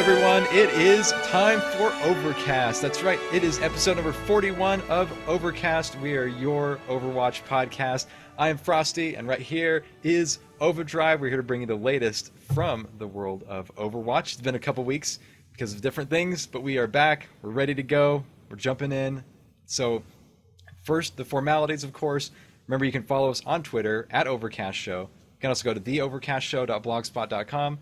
everyone. It is time for Overcast. That's right. It is episode number 41 of Overcast. We are your Overwatch podcast. I am Frostee, and right here is Ovadrive. We're here to bring you the latest from the world of Overwatch. It's been a couple weeks because of different things, but we are back. We're ready to go. We're jumping in. So first, the formalities, of course. Remember, you can follow us on Twitter at Overcast Show. You can also go to theovercastshow.blogspot.com.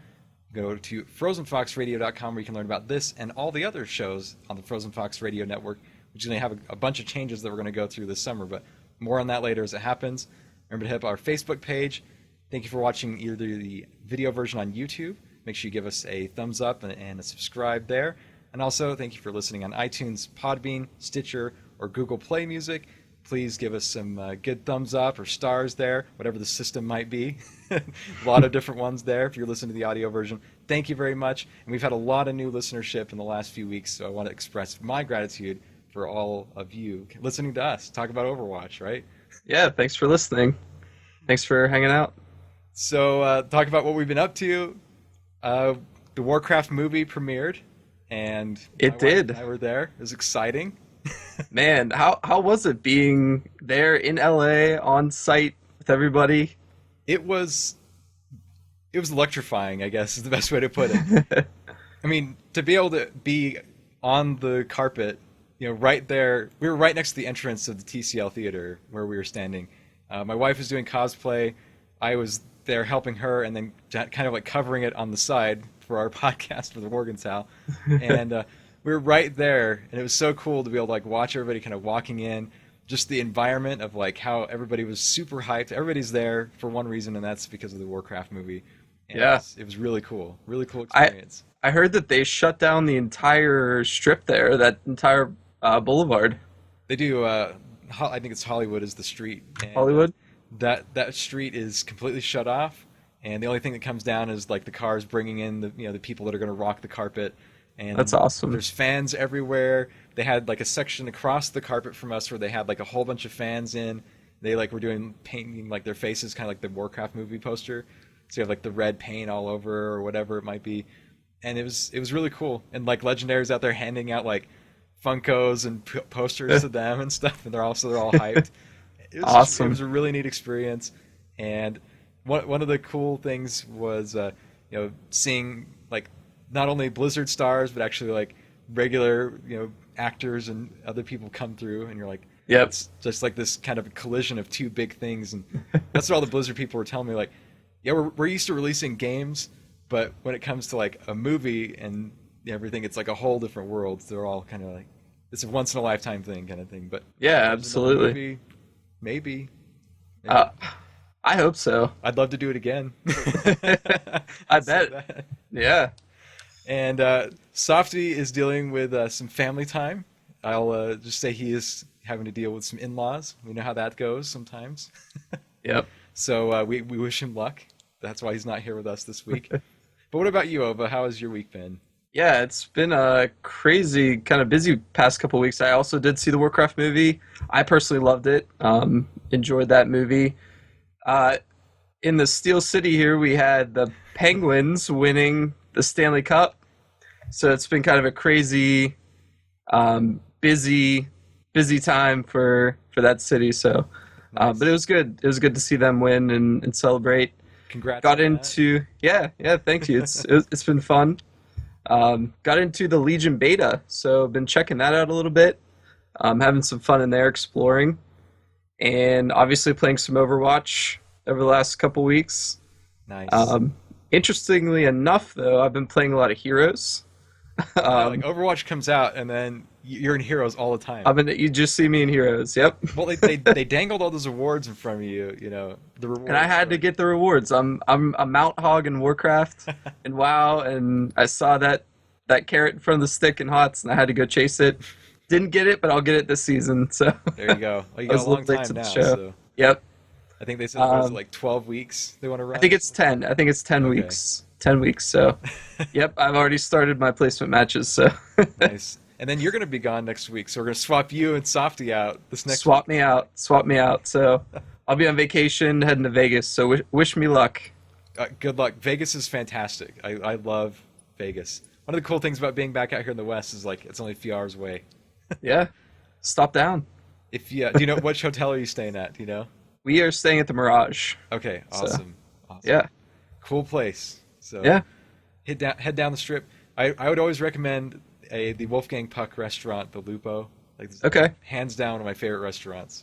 Go to frozenfoxradio.com where you can learn about this and all the other shows on the Frozen Fox Radio Network, which is going to have a bunch of changes that we're going to go through this summer, but more on that later as it happens. Remember to hit up our Facebook page. Thank you for watching either the video version on YouTube. Make sure you give us a thumbs up and a subscribe there. And also, thank you for listening on iTunes, Podbean, Stitcher, or Google Play Music. Please give us some good thumbs up or stars there, whatever the system might be. A lot of different ones there if you're listening to the audio version. Thank you very much. And we've had a lot of new listenership in the last few weeks, so I want to express my gratitude for all of you listening to us talk about Overwatch, right? Yeah, thanks for listening. Thanks for hanging out. So talk about what we've been up to. The Warcraft movie premiered, and it did. I were there. It was exciting. Man, how was it being there in LA on site with everybody? It was electrifying, I guess is the best way to put it. I mean, to be able to be on the carpet, right there. We were right next to the entrance of the TCL theater where we were standing. My wife was doing cosplay. I was there helping her and then kind of like covering it on the side for our podcast for the Morgenthau. And we were right there, and it was so cool to be able to like watch everybody kind of walking in, just the environment of like how everybody was super hyped. Everybody's there for one reason, and that's because of the Warcraft movie. And yeah, it was really cool experience. I heard that they shut down the entire strip there, that entire boulevard. They do. I think it's Hollywood is the street. And, Hollywood. That street is completely shut off, and the only thing that comes down is like the cars bringing in the people that are going to rock the carpet. And that's awesome. There's fans everywhere. They had like a section across the carpet from us where they had like a whole bunch of fans in. They like were doing painting like their faces, kind of like the Warcraft movie poster. So you have like the red paint all over or whatever it might be, and it was really cool. And like Legendary's out there handing out like Funkos and posters to them and stuff, and they're all hyped. It was awesome. It was a really neat experience, and one of the cool things was seeing like not only Blizzard stars, but actually like regular, actors and other people come through, and you're like, yep. It's just like this kind of a collision of two big things. And that's what all the Blizzard people were telling me, like, yeah, we're used to releasing games, but when it comes to like a movie and everything, it's like a whole different world. They're all kind of like, it's a once in a lifetime thing kind of thing. But yeah, absolutely. Movie, maybe. I hope so. I'd love to do it again. I bet. Yeah. And Softy is dealing with some family time. I'll just say he is having to deal with some in-laws. We know how that goes sometimes. Yep. So we wish him luck. That's why he's not here with us this week. But what about you, Ova? How has your week been? Yeah, it's been a crazy, kind of busy past couple weeks. I also did see the Warcraft movie. I personally loved it. Enjoyed that movie. In the Steel City here, we had the Penguins winning the Stanley Cup. So it's been kind of a crazy, busy time for that city. So, nice. But it was good. It was good to see them win and celebrate. Congrats. Got into that. Yeah. Thank you. It's been fun. Got into the Legion beta, so been checking that out a little bit. Having some fun in there, exploring, and obviously playing some Overwatch over the last couple weeks. Nice. Interestingly enough, though, I've been playing a lot of Heroes. Like Overwatch comes out, and then you're in Heroes all the time. You just see me in Heroes. Yep. Well, they dangled all those awards in front of you. The rewards. And I had to get the rewards. I'm a Mount Hog in Warcraft and WoW, and I saw that carrot in front of the stick in HOTS, and I had to go chase it. Didn't get it, but I'll get it this season. So there you go. Well, you got a long time now. So. Yep. I think they said it was like 12 weeks they want to run. I think it's 10. I think it's 10 okay. weeks. 10 weeks. So, yep, I've already started my placement matches. So nice. And then you're going to be gone next week, so we're going to swap you and Softy out this next Swap week. Swap me out. So I'll be on vacation heading to Vegas, so wish me luck. Good luck. Vegas is fantastic. I love Vegas. one of the cool things about being back out here in the West is like it's only a few hours away. Yeah. Stop down. If you do you know which hotel are you staying at? Do you know? We are staying at the Mirage. Okay, So, awesome. Awesome. yeah. Cool place. So Yeah. head down the strip. I would always recommend the Wolfgang Puck restaurant, the Lupo. Like this is Okay. hands down one of my favorite restaurants.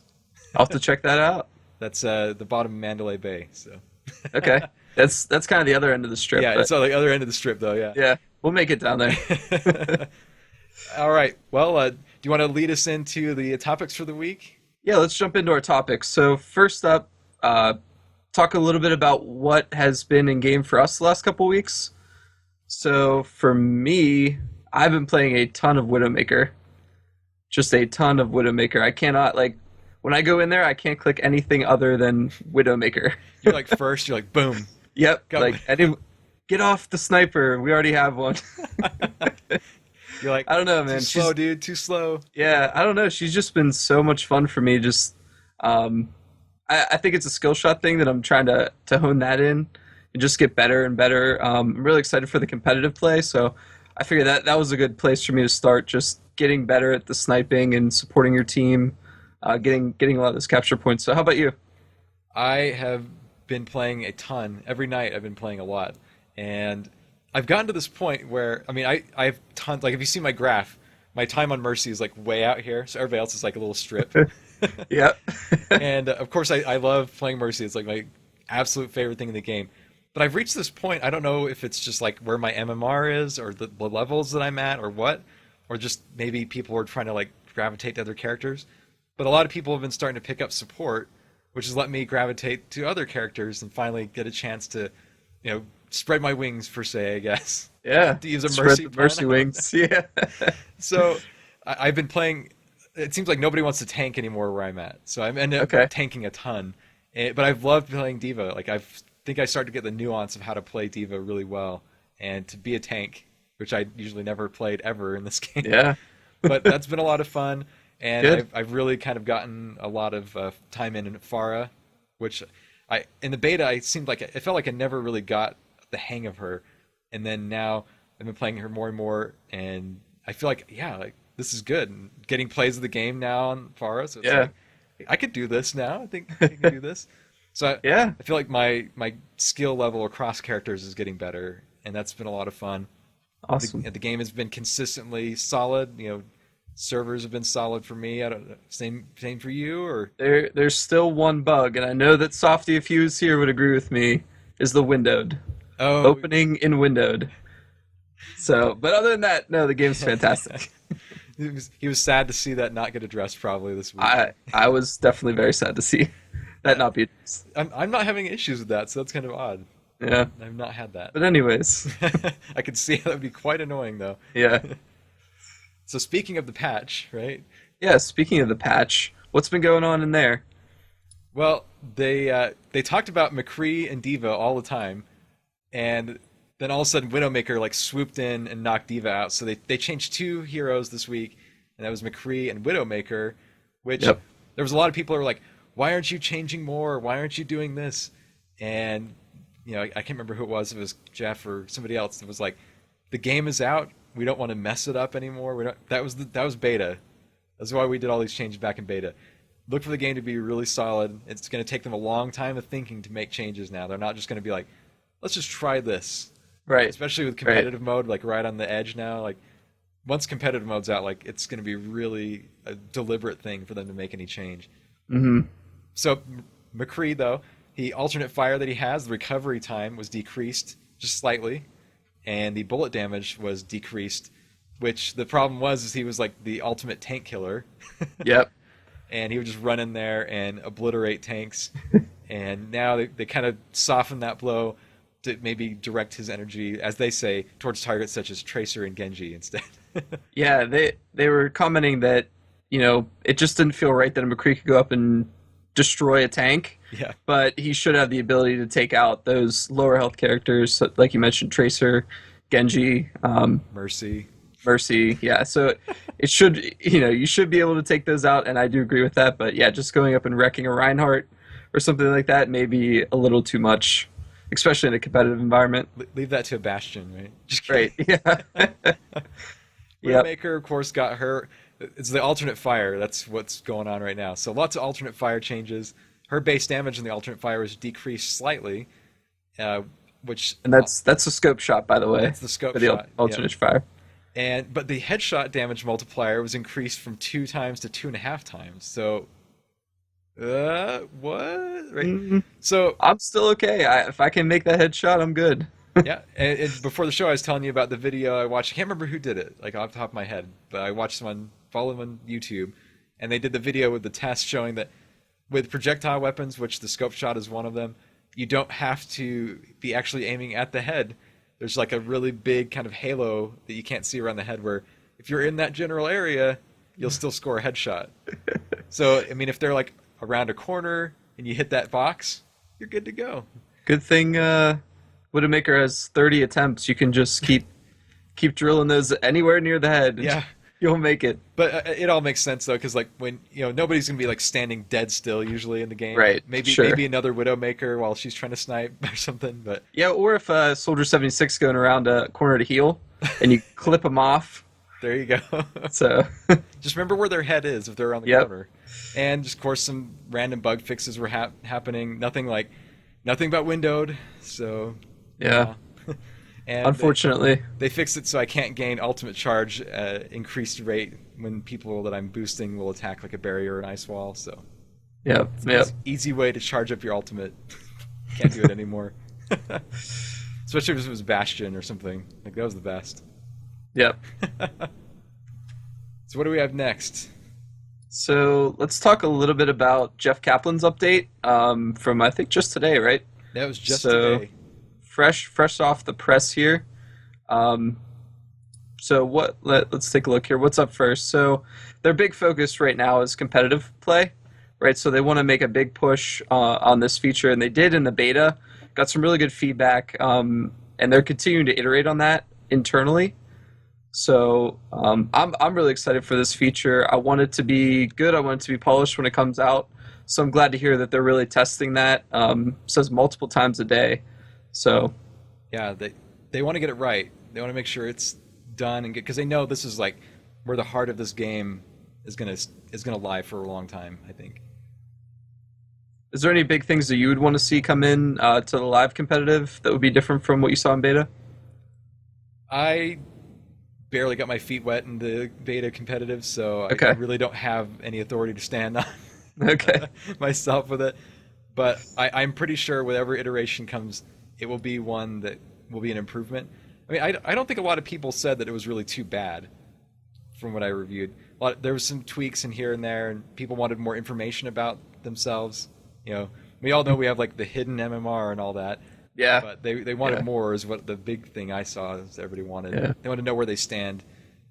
I'll have to check that out. That's the bottom of Mandalay Bay. So Okay. That's kind of the other end of the strip. yeah, but it's on the other end of the strip though. Yeah. yeah, we'll make it down there. All right. Well, do you want to lead us into the topics for the week? Yeah, let's jump into our topics. So first up, talk a little bit about what has been in game for us the last couple weeks. So for me, I've been playing a ton of Widowmaker. Just a ton of Widowmaker. I cannot, like, when I go in there, I can't click anything other than Widowmaker. You're like first. You're like boom. Yep. Go. Like, get off the sniper. We already have one. You're like I don't know, man. Too slow, dude. Too slow. Yeah, I don't know. She's just been so much fun for me. Just, I think it's a skill shot thing that I'm trying to hone that in and just get better and better. I'm really excited for the competitive play, so I figured that was a good place for me to start. Just getting better at the sniping and supporting your team, getting a lot of those capture points. So how about you? I have been playing a ton. Every night I've been playing a lot. And I've gotten to this point where, I mean, I have tons, like if you see my graph, my time on Mercy is like way out here. So everybody else is like a little strip. Yep. And of course I love playing Mercy. It's like my absolute favorite thing in the game. But I've reached this point, I don't know if it's just like where my MMR is or the levels that I'm at or what, or just maybe people are trying to like gravitate to other characters. But a lot of people have been starting to pick up support, which has let me gravitate to other characters and finally get a chance to, you know, spread my wings per se, I guess. Yeah. To use a Spread Mercy the mercy pun. wings. Yeah. So I've been playing. It seems like nobody wants to tank anymore where I'm at. So I'm ended up Okay. tanking a ton. But I've loved playing Diva. Like I think I started to get the nuance of how to play Diva really well and to be a tank, which I usually never played ever in this game. Yeah. But that's been a lot of fun. And Good. I've really kind of gotten a lot of time in Farah, which in the beta it felt like I never really got the hang of her, and then now I've been playing her more and more, and I feel like like this is good. And getting plays of the game now on Farah, so it's Yeah. like I could do this now. I think I can do this. So Yeah. I feel like my skill level across characters is getting better, and that's been a lot of fun. Awesome. The game has been consistently solid. You know, servers have been solid for me. I don't know, same for you, or There's still one bug, and I know that Softy, if he was here, would agree with me, is the windowed. Opening in windowed. So, but other than that, no, the game's fantastic. He was sad to see that not get addressed probably this week. I was definitely very sad to see that not be addressed. I'm not having issues with that, so that's kind of odd. Yeah. I've not had that. But anyways, I could see that would be quite annoying though. yeah. So speaking of the patch, right? Yeah, speaking of the patch, what's been going on in there? Well, they talked about McCree and Diva all the time, and then all of a sudden Widowmaker like swooped in and knocked Diva out. So they changed two heroes this week, and that was McCree and Widowmaker, which Yep. there was a lot of people who were like, why aren't you changing more? Why aren't you doing this? And you know, I can't remember who it was. It was Jeff or somebody else that was like, the game is out. We don't want to mess it up anymore. That was beta. That's why we did all these changes back in beta. Look for the game to be really solid. It's going to take them a long time of thinking to make changes now. They're not just going to be like, let's just try this. Right. Especially with competitive mode, like right on the edge now. Like once competitive mode's out, like it's going to be really a deliberate thing for them to make any change. Mm-hmm. So McCree, though, the alternate fire that he has, the recovery time was decreased just slightly, and the bullet damage was decreased, which the problem is he was like the ultimate tank killer. Yep. And he would just run in there and obliterate tanks. And now they kind of soften that blow to maybe direct his energy, as they say, towards targets such as Tracer and Genji instead. Yeah, they were commenting that, you know, it just didn't feel right that a McCree could go up and destroy a tank. Yeah. But he should have the ability to take out those lower health characters, so, like you mentioned, Tracer, Genji, Mercy. Yeah, so it should, you know, you should be able to take those out, and I do agree with that. But yeah, just going up and wrecking a Reinhardt or something like that may be a little too much. especially in a competitive environment. Leave that to a Bastion, right? Just Right. kidding. Yeah. Yep. Widowmaker, of course, got her. It's the alternate fire. That's what's going on right now. So lots of alternate fire changes. Her base damage in the alternate fire was decreased slightly, which And that's a scope shot, by the way, that's the scope for the shot. alternate fire. But the headshot damage multiplier was increased from 2 times to 2.5 times. So, what? Right. Mhm. So I'm still okay. If I can make that headshot, I'm good. yeah, and before the show, I was telling you about the video I watched. I can't remember who did it, like off the top of my head, but I watched someone follow them on YouTube, and they did the video with the test showing that with projectile weapons, which the scope shot is one of them, you don't have to be actually aiming at the head. There's like a really big kind of halo that you can't see around the head, where if you're in that general area, you'll still score a headshot. So, I mean, if they're like around a corner and you hit that box, you're good to go. Good thing Widowmaker has 30 attempts. You can just keep drilling those anywhere near the head. Yeah. You'll make it. But it all makes sense though, because like when nobody's gonna be like standing dead still usually in the game. Right, Maybe sure. maybe another Widowmaker while she's trying to snipe or something. But Yeah, or if Soldier 76 going around a corner to heal, and you clip them off. there you go. So Just remember where their head is if they're around the Yep. corner. And just of course some random bug fixes were happening. Nothing but windowed. So yeah, and unfortunately, they fixed it so I can't gain ultimate charge increased rate when people that I'm boosting will attack like a barrier or an ice wall. So yep. easy way to charge up your ultimate. Can't do it anymore. Especially if it was Bastion or something. Like that was the best. Yep. So what do we have next? So let's talk a little bit about Jeff Kaplan's update from I think just today, right? That was just So- today. Fresh off the press here. So let's take a look here. What's up first? So their big focus right now is competitive play, right? So they want to make a big push on this feature, and they did in the beta. Got some really good feedback, and they're continuing to iterate on that internally. So I'm really excited for this feature. I want it to be good. I want it to be polished when it comes out. So I'm glad to hear that they're really testing that. Says multiple times a day. So Yeah, they want to get it right. They want to make sure it's done and because they know this is like where the heart of this game is gonna lie for a long time. I think. is there any big things that you would want to see come in to the live competitive that would be different from what you saw in beta? I barely got my feet wet in the beta competitive, so I Okay. really don't have any authority to stand on Okay. myself with it. But I'm pretty sure whatever iteration comes, it will be one that will be an improvement. I mean, I don't think a lot of people said that it was really too bad from what I reviewed. There was some tweaks in here and there, and people wanted more information about themselves. We all know we have like the hidden MMR and all that. Yeah. But they wanted Yeah. more is what the big thing I saw is everybody wanted. Yeah. They wanted to know where they stand.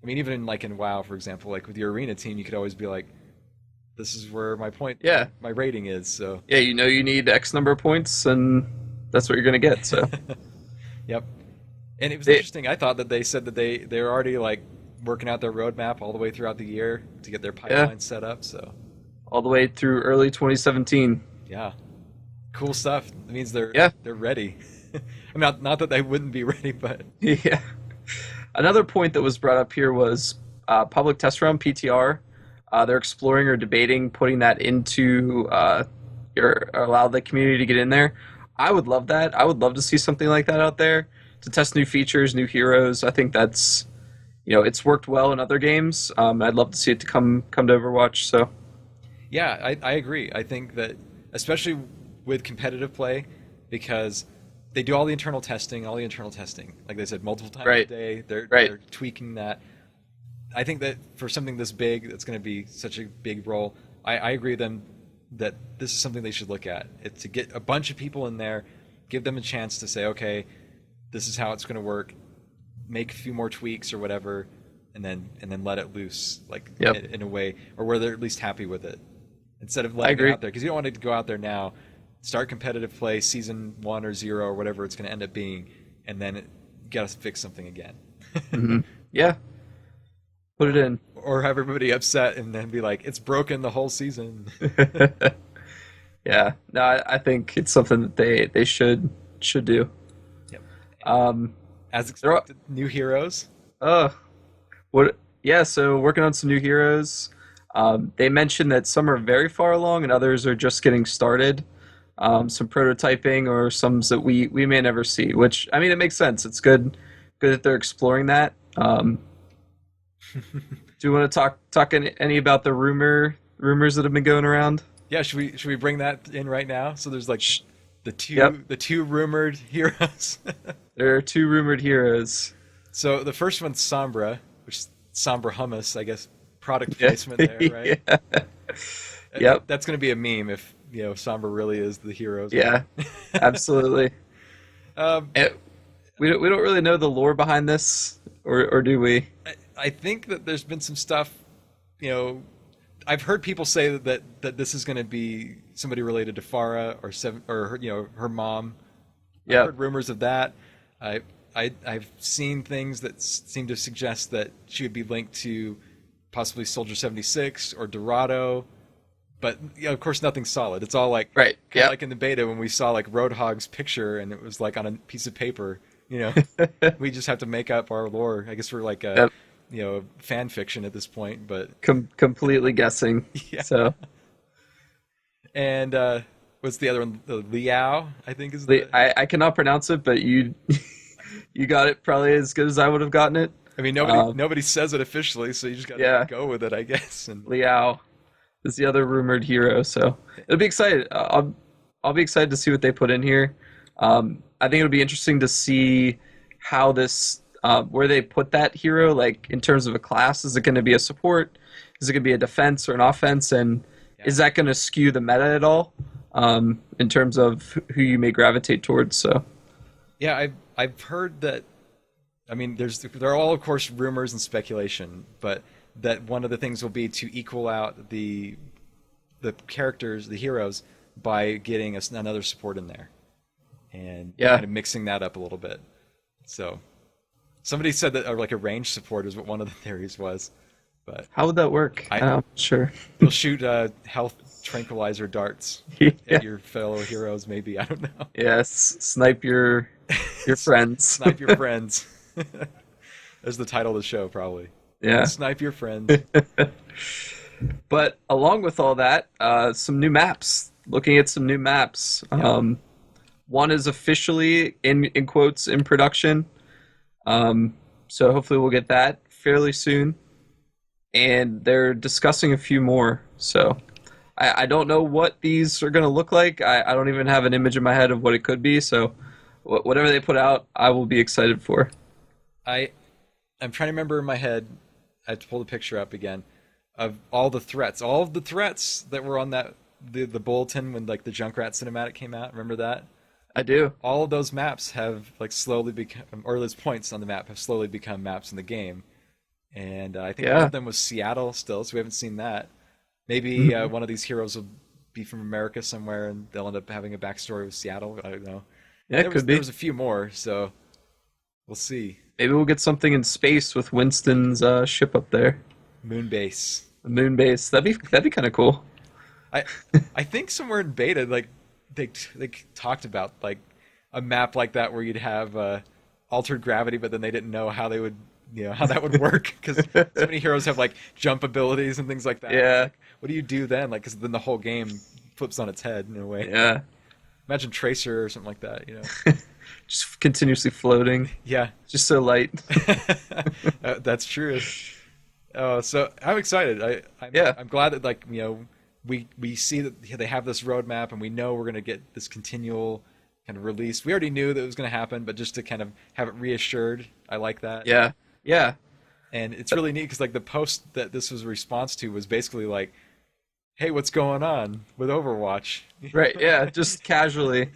I mean, even in WoW, for example, like with your arena team, you could always be like, this is where Yeah. my rating is. So Yeah, you need X number of points, and that's what you're gonna get. So yep. And it was They- interesting. I thought that they said that they're already like working out their roadmap all the way throughout the year to get their pipeline set up. So all the way through early 2017. yeah, cool stuff. It means they're Yeah. ready. I mean, not that they wouldn't be ready, but Yeah. Another point that was brought up here was public test round PTR. They're exploring or debating putting that into allow the community to get in there. I would love that. I would love to see something like that out there to test new features, new heroes. I think that's it's worked well in other games. I'd love to see it to come to Overwatch. So yeah, I agree. I think that especially with competitive play, because they do all the internal testing, like they said multiple times Right. a day. They're tweaking that. I think that for something this big, that's going to be such a big role. I agree with them that this is something they should look at. It's to get a bunch of people in there, give them a chance to say, okay, this is how it's going to work. Make a few more tweaks or whatever, and then let it loose, like Yep. in a way, or where they're at least happy with it, instead of I letting agree. it out there, because you don't want it to go out there now, start competitive play, season 1 or 0 or whatever it's going to end up being, and then you got to fix something again. Mhm. Yeah, put it in. Or have everybody upset and then be like, it's broken the whole season. Yeah, no, I think it's something that they should should do. Yep. Um, As expected, new heroes. What? Yeah, so working on some new heroes. They mentioned that some are very far along and others are just getting started. Some prototyping or some that we may never see, which I mean it makes sense. It's good that they're exploring that. Do you want to talk any about the rumors that have been going around? Yeah, should we bring that in right now? So there's like the two Yep. the two rumored heroes. There are two rumored heroes. So the first one's Sombra, which is Sombra hummus, I guess. Product Yeah. placement there, right? Yeah. Yep. That's going to be a meme if Sombra really is the hero. Yeah. Absolutely. Um, And we don't really know the lore behind this, or do we? I think that there's been some stuff, I've heard people say that this is going to be somebody related to Farah or her mom. Yeah. I've heard rumors of that. I've seen things that seem to suggest that she would be linked to possibly Soldier 76 or Dorado, but of course nothing's solid. It's all like Right. kinda Yeah. like in the beta when we saw like Roadhog's picture and it was like on a piece of paper. We just have to make up our lore. I guess we're like Yep. fan fiction at this point, but Completely guessing. yeah. So And what's the other one? The Liao, I think is the. I cannot pronounce it, but you you got it probably as good as I would have gotten it. I mean, nobody says it officially, so you just got to Yeah. go with it, I guess. And Liao is the other rumored hero, so it'll be excited. I'll be excited to see what they put in here. I think it'll be interesting to see how this where they put that hero, like in terms of a class. Is it going to be a support? Is it going to be a defense or an offense? And is that going to skew the meta at all in terms of who you may gravitate towards? So yeah, I've heard that. I mean, there are all, of course, rumors and speculation, but that one of the things will be to equal out the characters, the heroes, by getting another support in there, and kind of mixing that up a little bit. So, somebody said that like a range support is what one of the theories was, but how would that work? I'm not sure. you'll shoot health tranquilizer darts at your fellow heroes. Maybe, I don't know. Yes, snipe your friends. Snipe your friends. That's the title of the show, probably. Yeah. Snipe your friends. But along with all that, some new maps. Looking at some new maps. One is officially in quotes in production. So hopefully we'll get that fairly soon. And they're discussing a few more. So I don't know what these are going to look like. I don't even have an image in my head of what it could be. So whatever they put out, I will be excited for. I'm trying to remember in my head. I have to pull the picture up again of all the threats. All of the threats that were on the bulletin when like the Junkrat cinematic came out. Remember that? I do. All of those maps have like slowly become, or those points on the map have slowly become maps in the game. And I think one of them was Seattle still, so we haven't seen that. Maybe one of these heroes will be from America somewhere, and they'll end up having a backstory with Seattle. I don't know. Yeah, it could be. There was a few more, so we'll see. Maybe we'll get something in space with Winston's ship up there. Moonbase. The moon base. That'd be kind of cool. I think somewhere in beta, like they talked about like a map like that where you'd have altered gravity, but then they didn't know how they would, how that would work because so many heroes have like jump abilities and things like that. Yeah. Like, what do you do then? Like, because then the whole game flips on its head in a way. Yeah. Imagine Tracer or something like that. Just continuously floating. Yeah. Just so light. That's true. So I'm excited. I'm glad that like we see that they have this roadmap and we know we're going to get this continual kind of release. We already knew that it was going to happen, but just to kind of have it reassured, I like that. Yeah. Yeah. And it's really neat because like the post that this was a response to was basically like, "Hey, what's going on with Overwatch?" Right. Yeah. Just casually.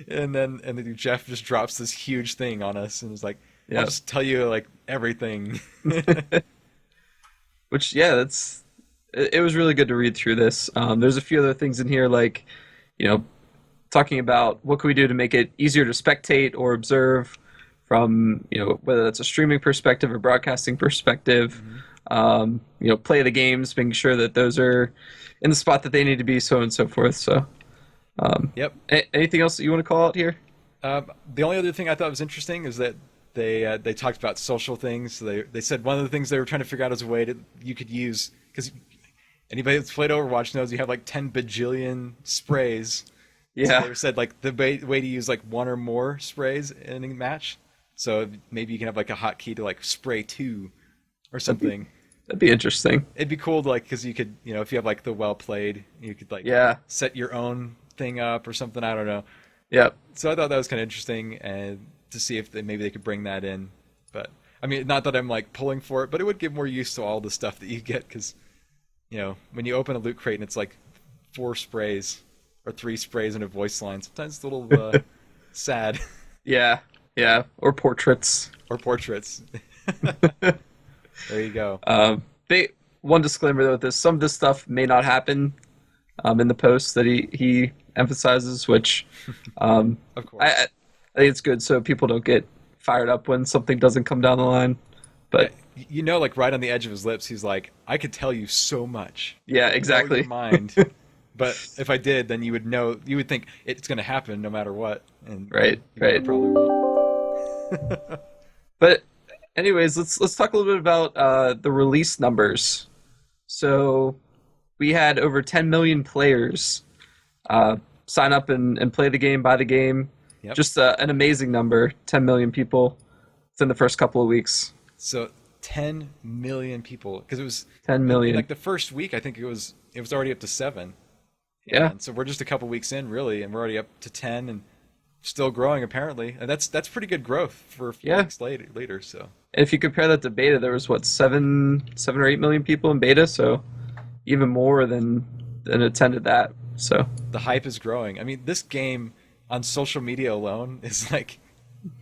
and then Jeff just drops this huge thing on us and is like, Yeah. "I'll just tell you like everything." Which it was really good to read through this. There's a few other things in here like, talking about what can we do to make it easier to spectate or observe from, whether that's a streaming perspective or broadcasting perspective. Play the games, making sure that those are in the spot that they need to be, so on and so forth. So Yep. Anything else that you want to call out here? The only other thing I thought was interesting is that they talked about social things. They said one of the things they were trying to figure out as a way to you could use, because anybody that's played Overwatch knows you have like 10 bajillion sprays. So Yeah. they said like the way to use like one or more sprays in a match. So maybe you can have like a hotkey to like spray two or something. That'd be interesting. It'd be cool to like, because you could, if you have like the well played, you could like Yeah. set your own thing up or something. I don't know. Yep. So I thought that was kind of interesting, and to see if maybe they could bring that in. But I mean, not that I'm like pulling for it, but it would give more use to all the stuff that you get, because when you open a loot crate and it's like 4 sprays or 3 sprays and a voice line, sometimes it's a little sad. Yeah. Yeah. Or portraits. Or portraits. There you go. One disclaimer though with this: some of this stuff may not happen in the post that he emphasizes, which Of course. I think it's good so people don't get fired up when something doesn't come down the line. But like right on the edge of his lips, he's like, "I could tell you so much." yeah, Blow exactly. your mind. But if I did, then you would know. You would think it's going to happen no matter what. And Right, you right. probably won't. But anyways, let's talk a little bit about the release numbers. So we had over 10 million players sign up and play the game, buy the game. Yep. Just an amazing number, 10 million people within the first couple of weeks. So 10 million people, because it was 10 million. like the first week. I think it was already up to 7. Yeah. And so we're just a couple weeks in, really, and we're already up to 10 and still growing apparently. And that's pretty good growth for a few weeks later. So. And if you compare that to beta, there was what, 7 or 8 million people in beta, so even more than attended that. So The hype is growing. I mean, this game on social media alone is like,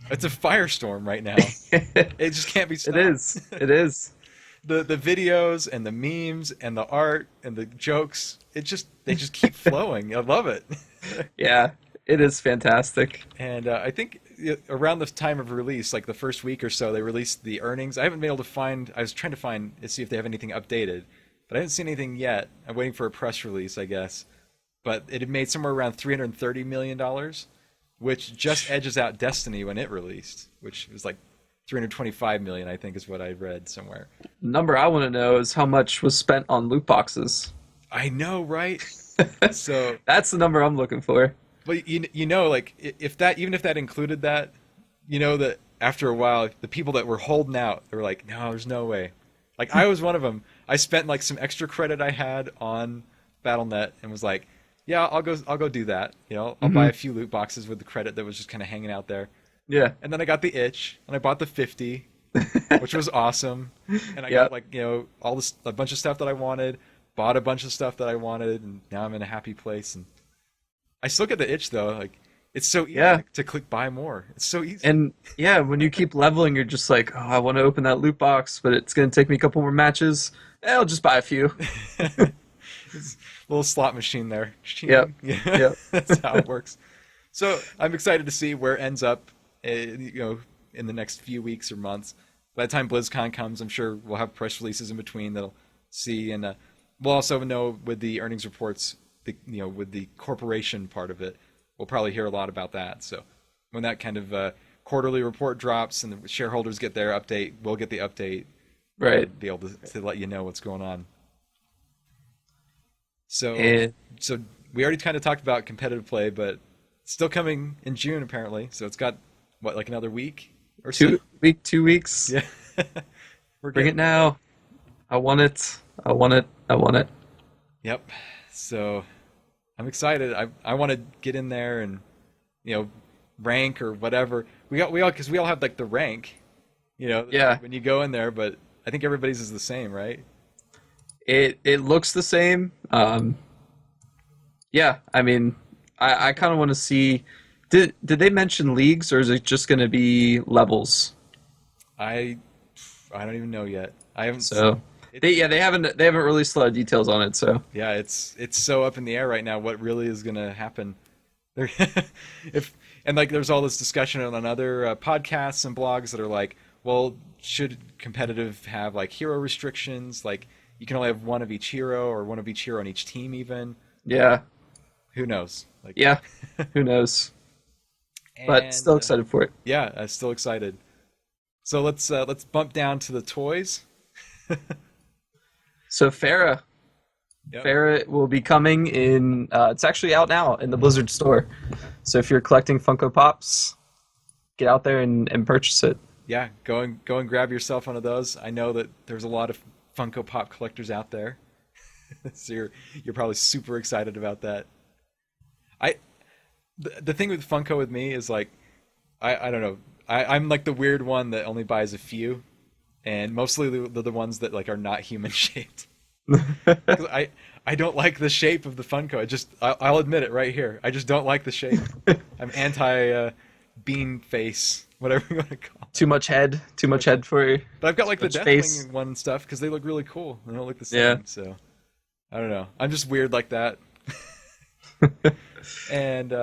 it's a firestorm right now. It just can't be stopped. it is. It is. The videos and the memes and the art and the jokes, they just keep flowing. I love it. Yeah, it is fantastic. And I think around the time of release, like the first week or so, they released the earnings. I haven't been able to find. I was trying to find to see if they have anything updated, but I haven't seen anything yet. I'm waiting for a press release, I guess. But it had made somewhere around $330 million, which just edges out Destiny when it released, which was like 325 million, I think, is what I read somewhere. The number I want to know is how much was spent on loot boxes. I know, right? So That's the number I'm looking for. but like if that, even if that included that, that after a while the people that were holding out, they were like, no, there's no way. Like I was one of them. I spent like some extra credit I had on BattleNet and was like, yeah, I'll go do that. I'll buy a few loot boxes with the credit that was just kind of hanging out there. Yeah. And then I got the itch and I bought the 50, which was awesome. And I Yep. got like, a bunch of stuff that I wanted, bought a bunch of stuff that I wanted, and now I'm in a happy place. And I still get the itch though. Like it's so easy Yeah. to click buy more. It's so easy. And yeah, when you keep leveling, you're just like, oh, I want to open that loot box, but it's going to take me a couple more matches. I'll just buy a few. It's a little slot machine there. Yep. Yeah. Yep. That's how it works. So I'm excited to see where it ends up, in the next few weeks or months. By the time BlizzCon comes, I'm sure we'll have press releases in between that'll see, and we'll also know with the earnings reports, with the corporation part of it, we'll probably hear a lot about that. So when that kind of quarterly report drops and the shareholders get their update, we'll get the update. Right. And be able to let you know what's going on. So we already kind of talked about competitive play, but it's still coming in June apparently. So it's got what, like another week or so? 2 weeks. Yeah. Bring it now. I want it. I want it. I want it. Yep. So I'm excited. I want to get in there and rank or whatever. We all because we all have like the rank, Yeah. when you go in there, but I think everybody's is the same, right? It looks the same. Yeah, I mean, I kind of want to see. Did they mention leagues, or is it just going to be levels? I don't even know yet. I haven't. So they haven't released a lot of details on it. So Yeah, it's so up in the air right now what really is going to happen. There's all this discussion on other podcasts and blogs that are like, well, should competitive have like hero restrictions? Like you can only have one of each hero or one of each hero on each team even. yeah, who knows? Like, Yeah, who knows? But and still excited for it. yeah, I'm still excited. So let's bump down to the toys. So Farah. Yep. Farah will be coming in. It's actually out now in the Blizzard store. So if you're collecting Funko Pops, get out there and purchase it. Yeah, go and grab yourself one of those. I know that there's a lot of Funko Pop collectors out there, so you're probably super excited about that. I the thing with Funko with me is like I don't know. I'm like the weird one that only buys a few, and mostly the ones that like are not human shaped. 'Cause I don't like the shape of the Funko. I'll admit it right here. I just don't like the shape. I'm anti bean face, whatever you want to call it. Too much head for you. But I've got like the Too much face. Deathwing one and stuff because they look really cool. They don't look the same. Yeah. So I don't know. I'm just weird like that. And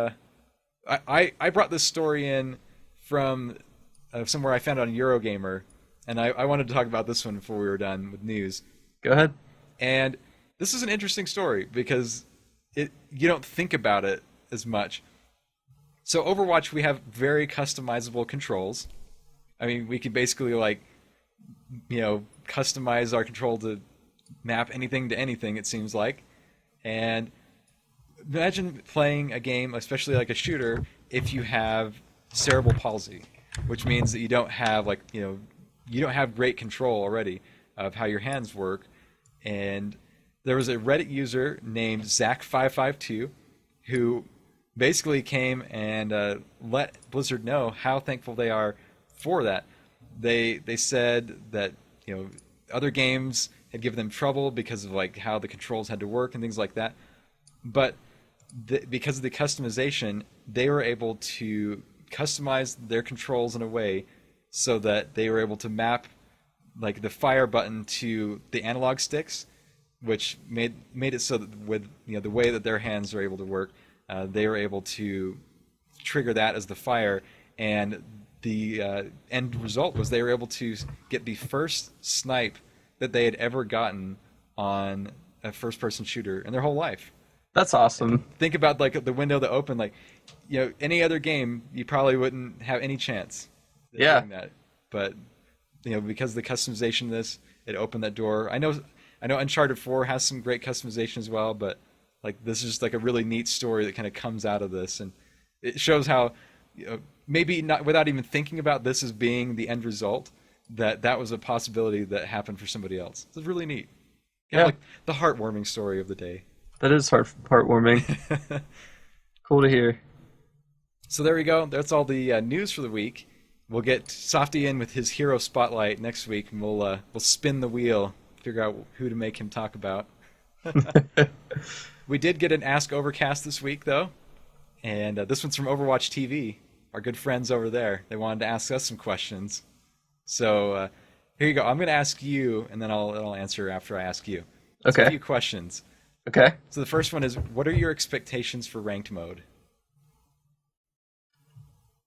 I brought this story in from somewhere I found on Eurogamer, and I wanted to talk about this one before we were done with news. Go ahead. And this is an interesting story because you don't think about it as much. So Overwatch, we have very customizable controls. I mean, we can basically like, customize our control to map anything to anything, it seems like. And imagine playing a game, especially like a shooter, if you have cerebral palsy, which means that you don't have you don't have great control already of how your hands work. And there was a Reddit user named Zach552 who basically came and let Blizzard know how thankful they are for that. They said that other games had given them trouble because of like how the controls had to work and things like that, but because of the customization, they were able to customize their controls in a way so that they were able to map like the fire button to the analog sticks, which made it so that with the way that their hands are able to work, they were able to trigger that as the fire, and the end result was they were able to get the first snipe that they had ever gotten on a first-person shooter in their whole life. That's awesome. Think about like the window that opened. Like, any other game, you probably wouldn't have any chance of doing that. But because of the customization of this, it opened that door. I know Uncharted 4 has some great customization as well, but like this is just like a really neat story that kind of comes out of this, and it shows how maybe not without even thinking about this as being the end result, that was a possibility that happened for somebody else. It's really neat. Yeah, like the heartwarming story of the day. That is heartwarming. Cool to hear. So there we go. That's all the news for the week. We'll get Softy in with his hero spotlight next week, and we'll spin the wheel, figure out who to make him talk about. We did get an Ask Overcast this week, though, and this one's from Overwatch TV. Our good friends over there. They wanted to ask us some questions. So here you go. I'm going to ask you, and then I'll answer after I ask you. Okay. A few questions. Okay. So the first one is, what are your expectations for ranked mode?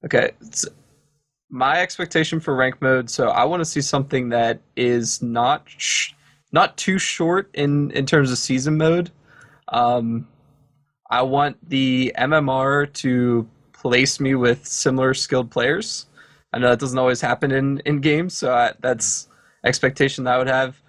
Okay. My expectation for rank mode, so I want to see something that is not too short in terms of season mode. I want the MMR to place me with similar skilled players. I know that doesn't always happen in games, so that's expectation that I would have.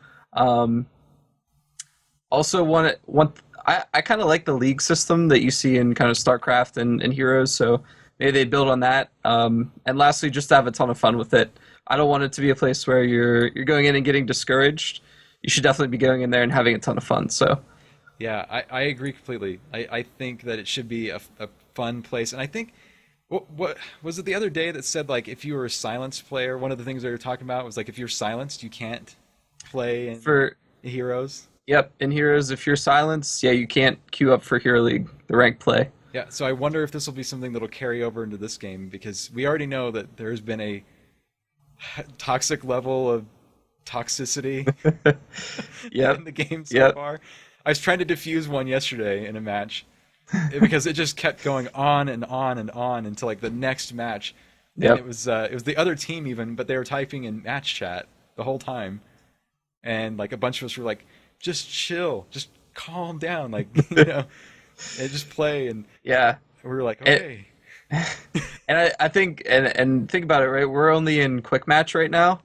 Also I kind of like the league system that you see in kind of StarCraft and Heroes, so maybe they build on that. And lastly, just to have a ton of fun with it. I don't want it to be a place where you're going in and getting discouraged. You should definitely be going in there and having a ton of fun. So, yeah, I agree completely. I think that it should be a fun place, and I think what was it the other day that said like if you were a silenced player, one of the things they were talking about was like if you're silenced, you can't play in Heroes. Yep, in Heroes, if you're silenced, you can't queue up for Hero League, the ranked play. Yeah, so I wonder if this will be something that'll carry over into this game, because we already know that there's been a toxic level of toxicity in the game so far. I was trying to defuse one yesterday in a match because it just kept going on and on and on until like the next match. And it was the other team even, but they were typing in match chat the whole time. And like a bunch of us were like, just chill, just calm down, like and just play. And Yeah. we were like, okay. And I think and think about it, right? We're only in quick match right now.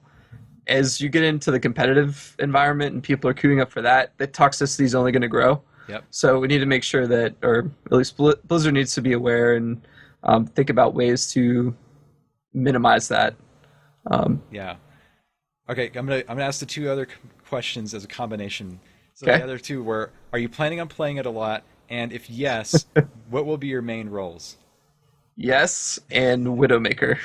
As you get into the competitive environment and people are queuing up for that, the toxicity is only going to grow. Yep. So we need to make sure that, or at least Blizzard needs to be aware and think about ways to minimize that. Yeah. Okay, I'm gonna ask the two other questions as a combination. So Okay. the other two were: are you planning on playing it a lot? And if yes, what will be your main roles? Yes, and Widowmaker.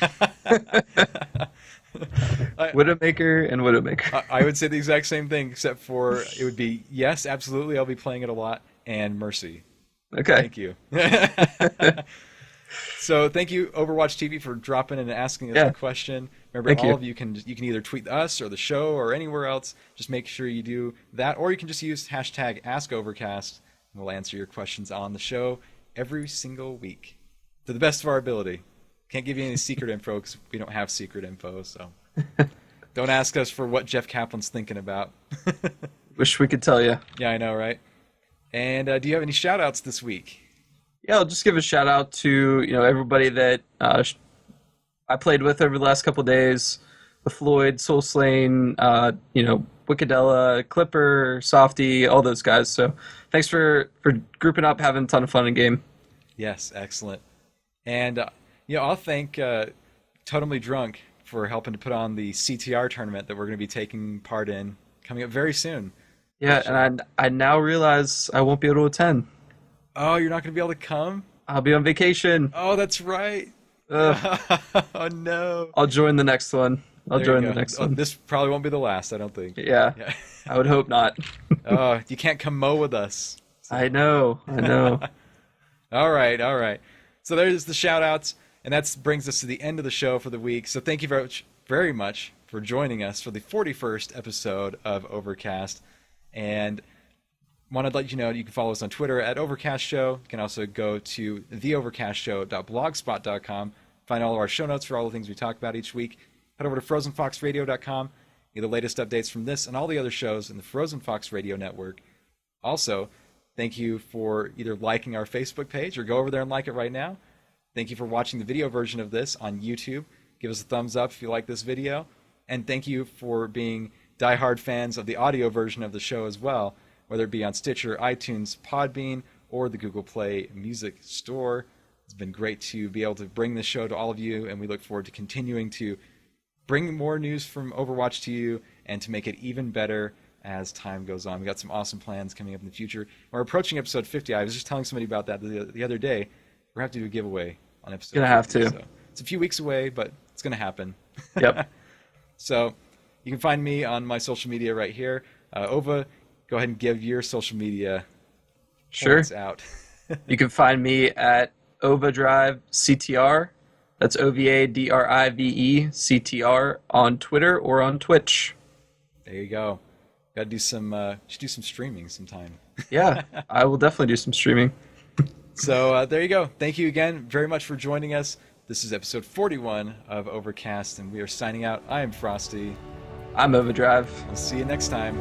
Widowmaker and Widowmaker. I would say the exact same thing, except for it would be yes, absolutely, I'll be playing it a lot, and Mercy. Okay. Thank you. So thank you, Overwatch TV, for dropping in and asking us a question. Remember, Thank all you. of you can either tweet us or the show or anywhere else. Just make sure you do that, or you can just use hashtag AskOvercast, and we'll answer your questions on the show every single week to the best of our ability. Can't give you any secret info because we don't have secret info, so don't ask us for what Jeff Kaplan's thinking about. Wish we could tell you. Yeah, I know, right? And do you have any shout-outs this week? Yeah, I'll just give a shout out to everybody that I played with over the last couple of days. The Floyd, Soul Slain, Wickedella, Clipper, Softy, all those guys. So thanks for grouping up, having a ton of fun in game. Yes, excellent. And I'll thank Totally Drunk for helping to put on the CTR tournament that we're going to be taking part in coming up very soon. Yeah, and I now realize I won't be able to attend. Oh, you're not going to be able to come? I'll be on vacation. Oh, that's right. Ugh. Oh, no. I'll join the next one. I'll There you join go. the next Oh, one. this probably won't be the last, I don't think. Yeah, I would hope not. Oh, you can't come mow with us. I know. All right. So there's the shout-outs, and that brings us to the end of the show for the week. So thank you very much for joining us for the 41st episode of Overcast. And wanted to let you know you can follow us on Twitter at Overcast Show. You can also go to theovercastshow.blogspot.com, find all of our show notes for all the things we talk about each week. Head over to frozenfoxradio.com, get the latest updates from this and all the other shows in the Frozen Fox Radio Network. Also, thank you for either liking our Facebook page or go over there and like it right now. Thank you for watching the video version of this on YouTube. Give us a thumbs up if you like this video. And thank you for being diehard fans of the audio version of the show as well, whether it be on Stitcher, iTunes, Podbean, or the Google Play Music Store. It's been great to be able to bring this show to all of you, and we look forward to continuing to bring more news from Overwatch to you and to make it even better as time goes on. We got some awesome plans coming up in the future. We're approaching episode 50. I was just telling somebody about that the other day. We're going to have to do a giveaway on episode 50. Gonna have to. So it's a few weeks away, but it's going to happen. Yep. So you can find me on my social media right here. Ova, go ahead and give your social media Sure. points out. You can find me at Ovadrive CTR. That's OVADRIVE CTR on Twitter or on Twitch. There you go. Got to do some. Should do some streaming sometime. Yeah, I will definitely do some streaming. So there you go. Thank you again very much for joining us. This is episode 41 of Overcast, and we are signing out. I am Frosty. I'm Ovadrive. We'll see you next time.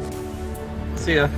See ya.